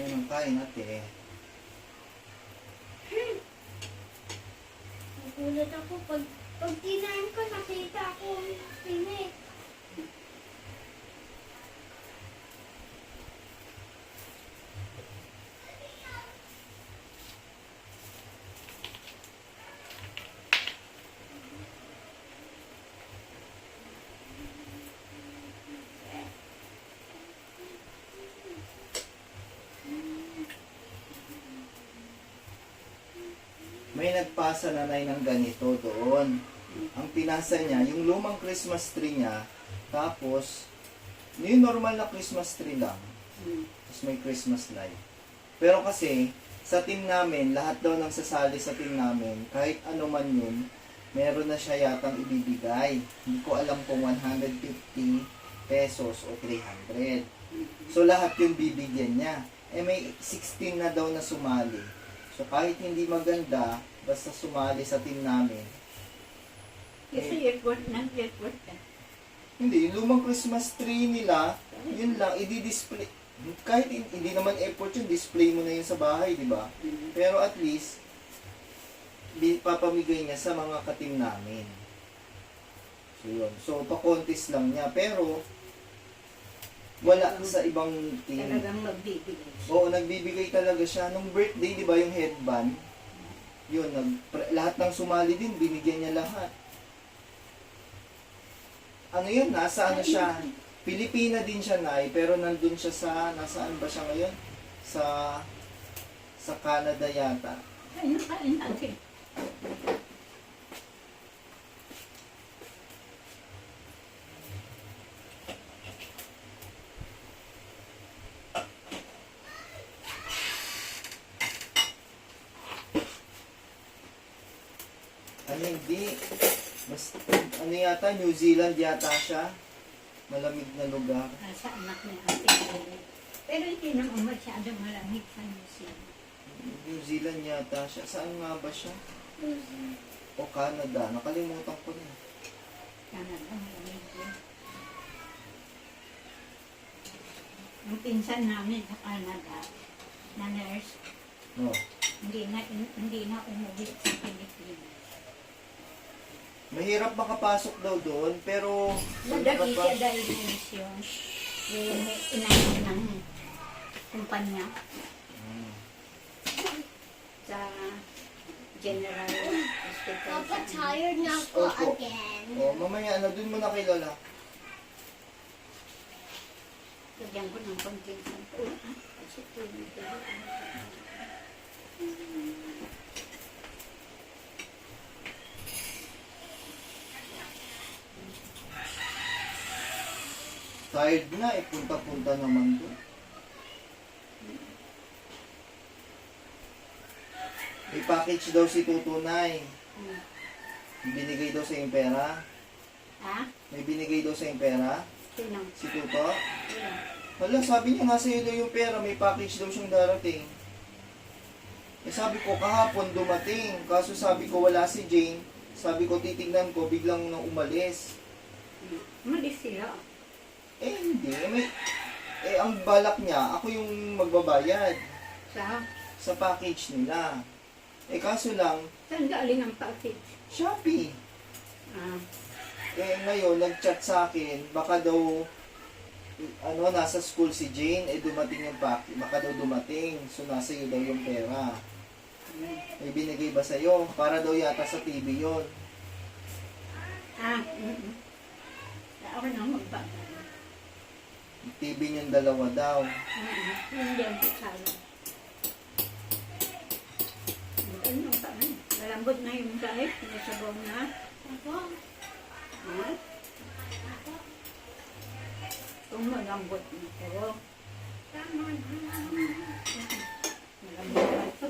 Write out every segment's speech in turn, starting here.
kayo ng kain, ate. Nagulat ako pag tinayin ko, nakita ko pinit. May nagpasa nanay ng ganito doon. Ang pinasa niya, yung lumang Christmas tree niya, tapos, yung normal na Christmas tree lang. Tapos may Christmas light. Pero kasi, sa team namin, lahat daw ng sasali sa team namin, kahit ano man yun, meron na siya yatang ibibigay. Hindi ko alam kung 150 pesos o 300. So, lahat yung bibigyan niya. Eh, may 16 na daw na sumali. So, kahit hindi maganda, basta sumali sa team namin. Kasi airport ka. Hindi, yung lumang Christmas tree nila, yun lang, i-display. Kahit hindi naman airport yun, display mo na yun sa bahay, di ba? Pero at least, papamigay niya sa mga ka-team namin. So, yun. So, pa-contest lang niya. Pero, wala sa ibang team. Talagang magbibigay siya. Oo, nagbibigay talaga siya. Nung birthday, di ba, yung headband, yun, lahat ng sumali din, binigyan niya lahat. Ano yun, nasa ano siya, Pilipina din siya, Nay, pero nandun siya sa, nasaan ba siya ngayon? Sa Canada yata. Ay, nakain natin. Ano hindi, basta, ano yata, New Zealand yata siya. Malamig na lugar. Sa anak ni Ate. Pero hindi naman masyadong malamig sa New Zealand. New Zealand yata siya. Saan nga ba siya? O Canada. Nakalimutan ko na. Canada, malamig yun. Ang pinsan namin sa Canada, na nurse, No. hindi na umuwi sa Pilipinas. Mahirap makapasok daw doon, pero Madali siya dahil yun. Yung inahin ng kumpanya sa General Hospital. Papa, tired na ako Opo. again. mamaya na doon mo na kay Lola. Lagyan ko ng konting sampo. Kasi tuloy ko. Tired na, punta-punta naman doon. May package daw si Tutunay. Binigay daw sa yung pera. Ha? May binigay daw sa yung pera. Sino? Si Tuto. Sino? Hala, sabi niya nga sa'yo daw yung pera. May package daw siyang darating. Eh sabi ko, kahapon dumating. Kaso sabi ko, wala si Jane. Sabi ko, titignan ko, biglang nang umalis. Umalis sila. Eh hindi. Ang balak niya, ako yung magbabayad sa package nila. Eh kaso lang, Saan galing ang package? Shopee. Ah, Ngayon, nag-chat sa akin, baka daw, nasa school si Jane, dumating yung package, baka daw dumating, so nasa iyo daw yung pera. May binigay ba sa'yo? Para daw yata sa TV yon. Ako na magbabayad. TV niyong dalawa daw. Hindi ang kasalo. Ano pa? Malambot na yung kahit. Nasabaw na. Papa, Ha? Kung malambot na ito. tama na. Malambot na ito.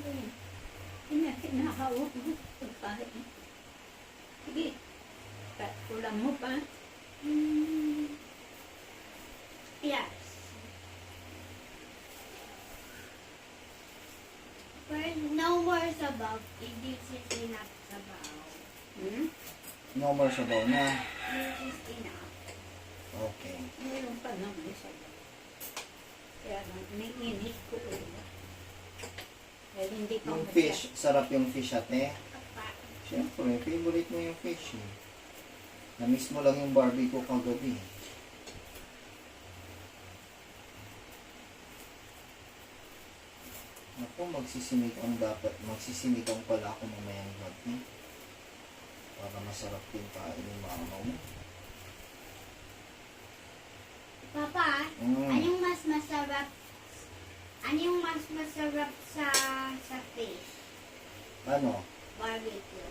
ko yan. Kinahawak mo. Pagkain. Sige. Kulang mo pa. Yes. But no more sabaw. This is enough sabaw. Hmm? No more sabaw na. This is enough. Okay. Meron pa naman isa. Kaya naiinit ko ulit. Dahil hindi pa Yung fish, sarap yung fish ate. Papa. Siyempre, favorite mo yung fish eh. Na-miss mo lang yung barbecue kagabi. Ako, magsisinigang pala ako mamayang gabi. Para masarap din kain yung mama mo. Papa, anong mas masarap? Ano yung mas masarap sa fish? Ano? Barbecue.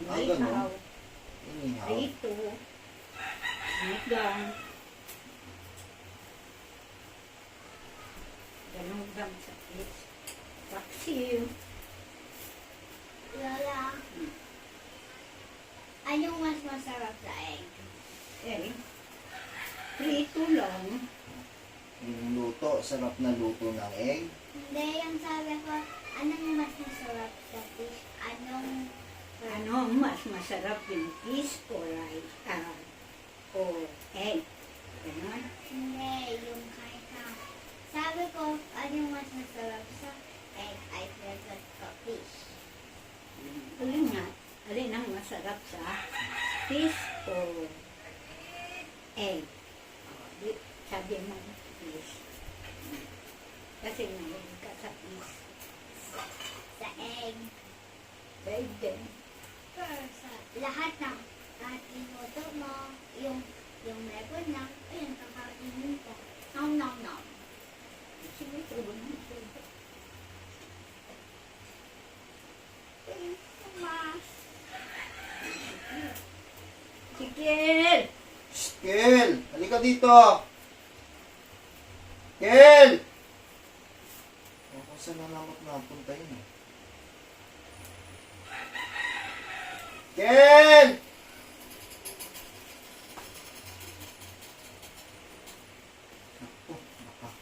Ah, ganun? Inihaw. Rito. Sinigang. Ganun lang sa fish. Paksiw. Lola, anong mas masarap sa egg? Eh. Prito lang. Yung luto, sarap na luto ng egg. Hindi, yung sabi ko, anong mas masarap sa fish? Anong Ano mas masarap yung fish o rice? O egg. Ganon. Hindi, yung kahit na. Sabi ko, anong mas masarap sa egg? I prefer sa fish. Alin nga? Alin ang masarap sa fish o egg? Sabi mo fish. Kasi naman ka sa fish. Sa egg. Egg din. Pero sa lahat ng inuto mo, yung meron lang, ayun, kakainin ko. Nom, nom, nom. Sige, tuloy mo. Mas. Sikil! Shh, Kel! Halika dito! Kel! Kung saan na naman napunta yun eh. Kel! Ako, baka.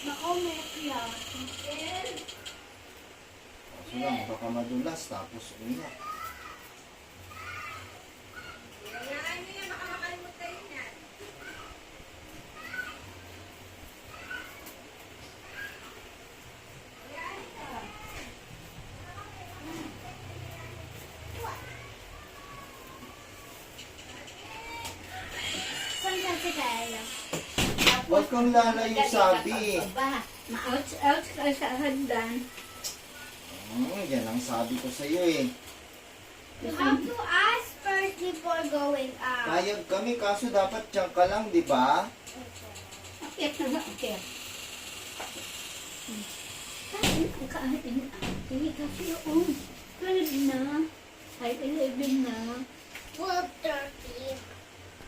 Nako, Mekya. Kaso lang, baka madulas tapos umiyak. Saan ka si Kaya? Huwag kang lalayo sabi. Ma-outs-outs ka sa hagdan. Yan ang sabi ko sa'yo eh. You have to ask first before going out. Payag kami kaso dapat tiyan ka lang, di ba? Akit na nga, akit. Kain ang kain. Hindi kasi yung 12 na. Ay, 11 na. 12:30.